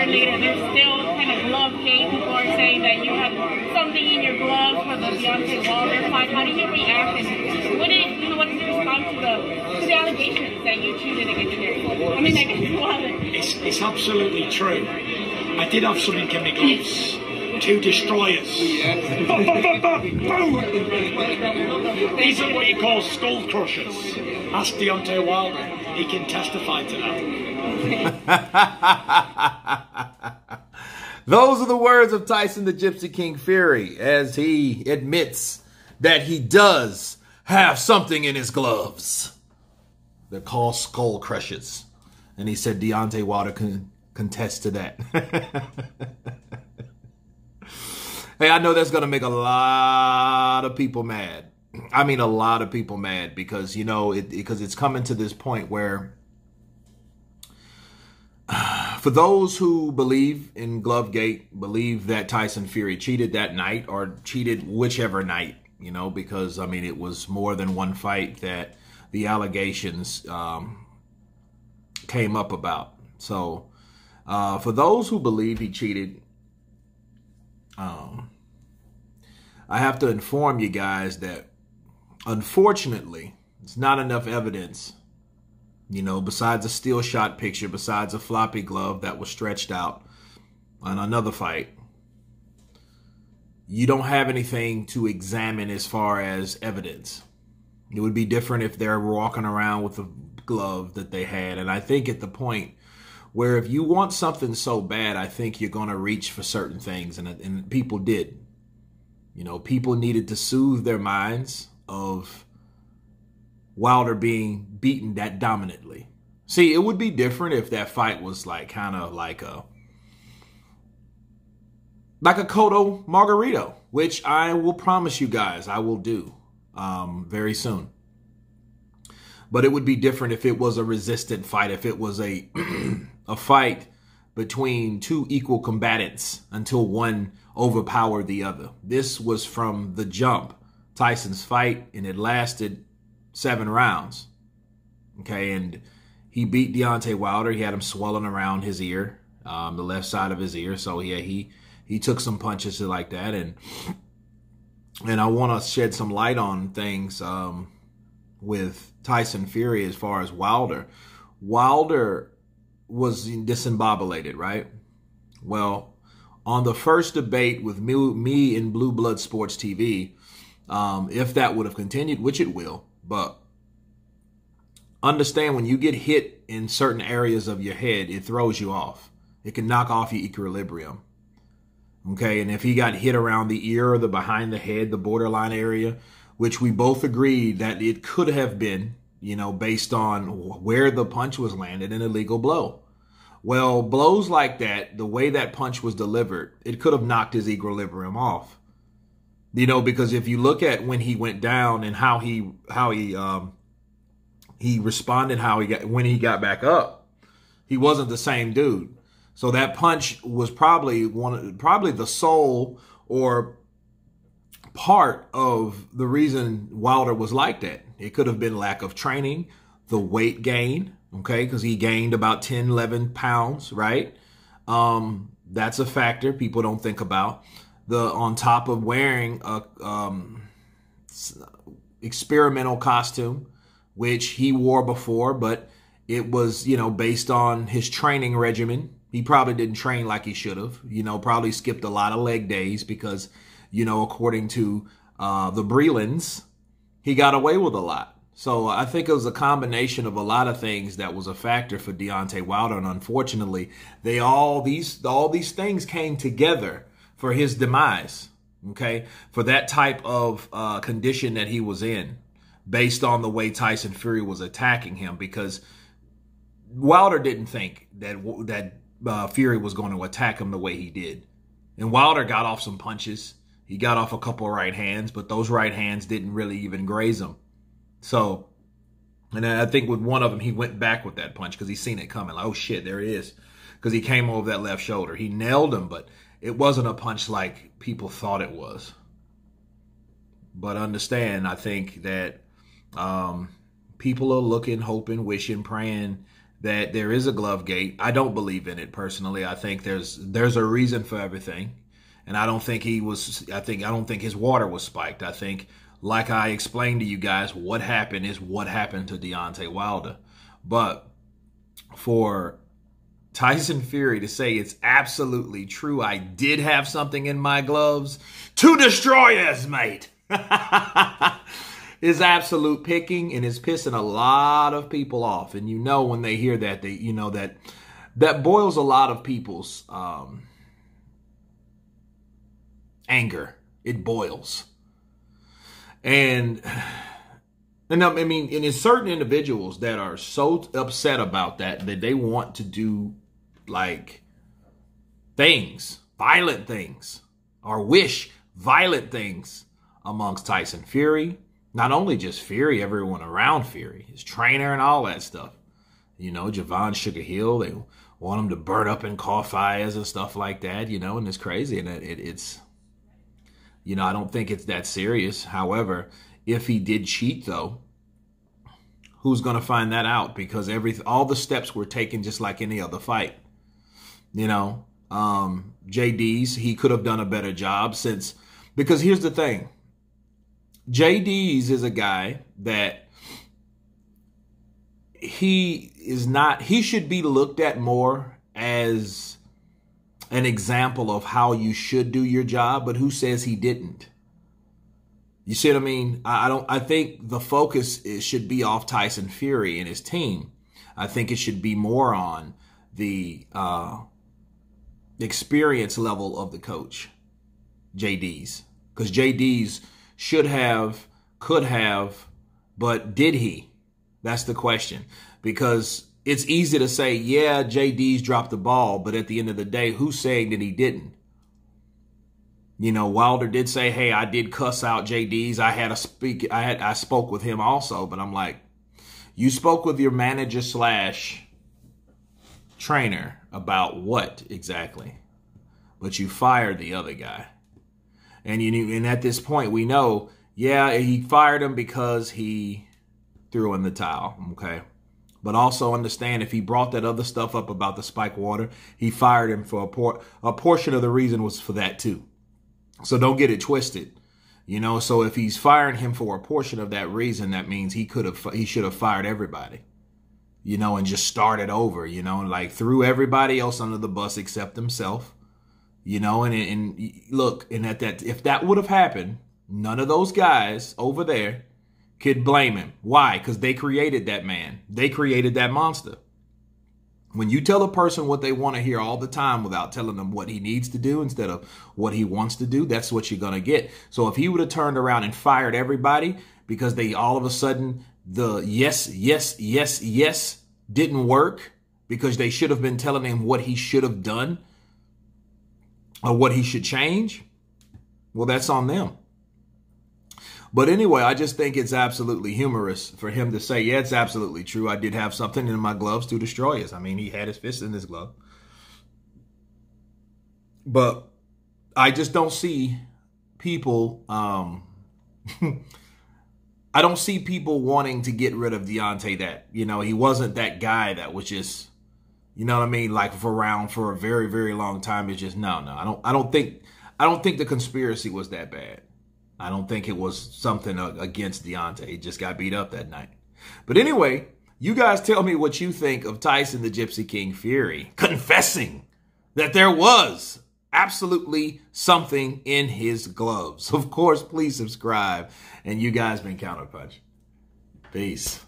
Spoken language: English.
later, there's still kind of glove hate. People are saying that you had something in your glove for the Deontay Wilder fight. How do you react? And what is your response to the allegations that you cheated against Gypsy? I mean, against Wilder. It's absolutely true. I did have something in my gloves. 2 destroyers. These are what you call skull crushers. Ask Deontay Wilder. He can testify to that. Those are the words of Tyson the Gypsy King Fury as he admits that he does have something in his gloves. They're called skull crushers. And he said Deontay Wilder can contest to that. Hey, I know that's going to make a lot of people mad. I mean, a lot of people mad because, you know, because it's coming to this point where for those who believe in Glovegate, believe that Tyson Fury cheated that night or cheated whichever night, you know, because, I mean, it was more than one fight that the allegations came up about. So for those who believe he cheated, I have to inform you guys that, unfortunately, it's not enough evidence, you know, besides a still shot picture, besides a floppy glove that was stretched out on another fight. You don't have anything to examine as far as evidence. It would be different if they're walking around with a glove that they had. And I think at the point where if you want something so bad, I think you're going to reach for certain things. And people did. You know, people needed to soothe their minds of Wilder being beaten that dominantly. See, it would be different if that fight was like kind of like a Cotto Margarito, which I will promise you guys I will do very soon. But it would be different if it was a resistant fight, if it was a fight between two equal combatants until one overpowered the other. This was from the jump, Tyson's fight, and it lasted 7 rounds. Okay, and he beat Deontay Wilder. He had him swelling around his ear, the left side of his ear. So yeah, he took some punches like that, and I want to shed some light on things with Tyson Fury as far as Wilder. Wilder was discombobulated, right? Well, on the first debate with me in Blue Blood Sports TV, if that would have continued, which it will, but understand when you get hit in certain areas of your head, it throws you off. It can knock off your equilibrium. Okay, and if he got hit around the ear or the behind the head, the borderline area, which we both agreed that it could have been, you know, based on where the punch was landed, an illegal blow. Well, blows like that, the way that punch was delivered, it could have knocked his equilibrium off. You know, because if you look at when he went down and how he responded, when he got back up, he wasn't the same dude. So that punch was probably the sole or part of the reason Wilder was like that. It could have been lack of training, the weight gain, okay, because he gained about 10, 11 pounds, right? That's a factor people don't think about. On top of wearing a experimental costume, which he wore before, but it was, you know, based on his training regimen. He probably didn't train like he should have, you know, probably skipped a lot of leg days because, you know, according to the Brelands, he got away with a lot. So I think it was a combination of a lot of things that was a factor for Deontay Wilder. And unfortunately, all these things came together for his demise, okay, for that type of condition that he was in based on the way Tyson Fury was attacking him, because Wilder didn't think that Fury was going to attack him the way he did. And Wilder got off some punches. He got off a couple of right hands, but those right hands didn't really even graze him. So, and I think with one of them, he went back with that punch because he seen it coming. Like, oh shit, there it is. Because he came over that left shoulder. He nailed him, but it wasn't a punch like people thought it was. But understand, I think that people are looking, hoping, wishing, praying that there is a glove gate. I don't believe in it personally. I think there's a reason for everything. And I don't think I don't think his water was spiked. I think, like I explained to you guys, what happened is what happened to Deontay Wilder. But for Tyson Fury to say it's absolutely true, I did have something in my gloves to destroy us, mate, is absolute picking, and is pissing a lot of people off. And you know, when they hear that, that boils a lot of people's anger. It boils. And I mean, and it's certain individuals that are so upset about that they want to do like things, violent things, or wish violent things amongst Tyson Fury. Not only just Fury, everyone around Fury, his trainer and all that stuff. You know, Javon Sugar Hill, they want him to burn up and call fires and stuff like that, you know, and it's crazy. And it's, you know, I don't think it's that serious. However, if he did cheat, though, who's going to find that out? Because all the steps were taken just like any other fight. You know, JD's, he could have done a better job because here's the thing. JD's is a guy that he should be looked at more as an example of how you should do your job, but who says he didn't? You see what I mean? I think the focus should be off Tyson Fury and his team. I think it should be more on the experience level of the coach, JD's. Because JD's should have, could have, but did he? That's the question. Because it's easy to say, yeah, JD's dropped the ball, but at the end of the day, who's saying that he didn't? You know, Wilder did say, hey, I did cuss out JD's. I spoke with him also, but I'm like, you spoke with your manager / trainer about what exactly? But you fired the other guy. And at this point, we know, yeah, he fired him because he threw in the towel, okay? But also understand, if he brought that other stuff up about the spiked water, he fired him for a portion of the reason was for that too. So don't get it twisted, you know. So if he's firing him for a portion of that reason, that means he should have fired everybody, you know, and just started over, you know, and like threw everybody else under the bus except himself, you know. And look, and if that would have happened, none of those guys over there could blame him. Why? Because they created that man. They created that monster. When you tell a person what they want to hear all the time without telling them what he needs to do instead of what he wants to do, that's what you're going to get. So if he would have turned around and fired everybody because they all of a sudden, the yes didn't work because they should have been telling him what he should have done or what he should change, well, that's on them. But anyway, I just think it's absolutely humorous for him to say, yeah, it's absolutely true. I did have something in my gloves to destroy us. I mean, he had his fist in his glove. But I just don't see people, I don't see people wanting to get rid of Deontay that, you know, he wasn't that guy that was just, you know what I mean? Like around for a very, very long time. It's just, no, I don't think the conspiracy was that bad. I don't think it was something against Deontay. He just got beat up that night. But anyway, you guys tell me what you think of Tyson the Gypsy King Fury confessing that there was absolutely something in his gloves. Of course, please subscribe. And you guys been Counterpunch. Peace.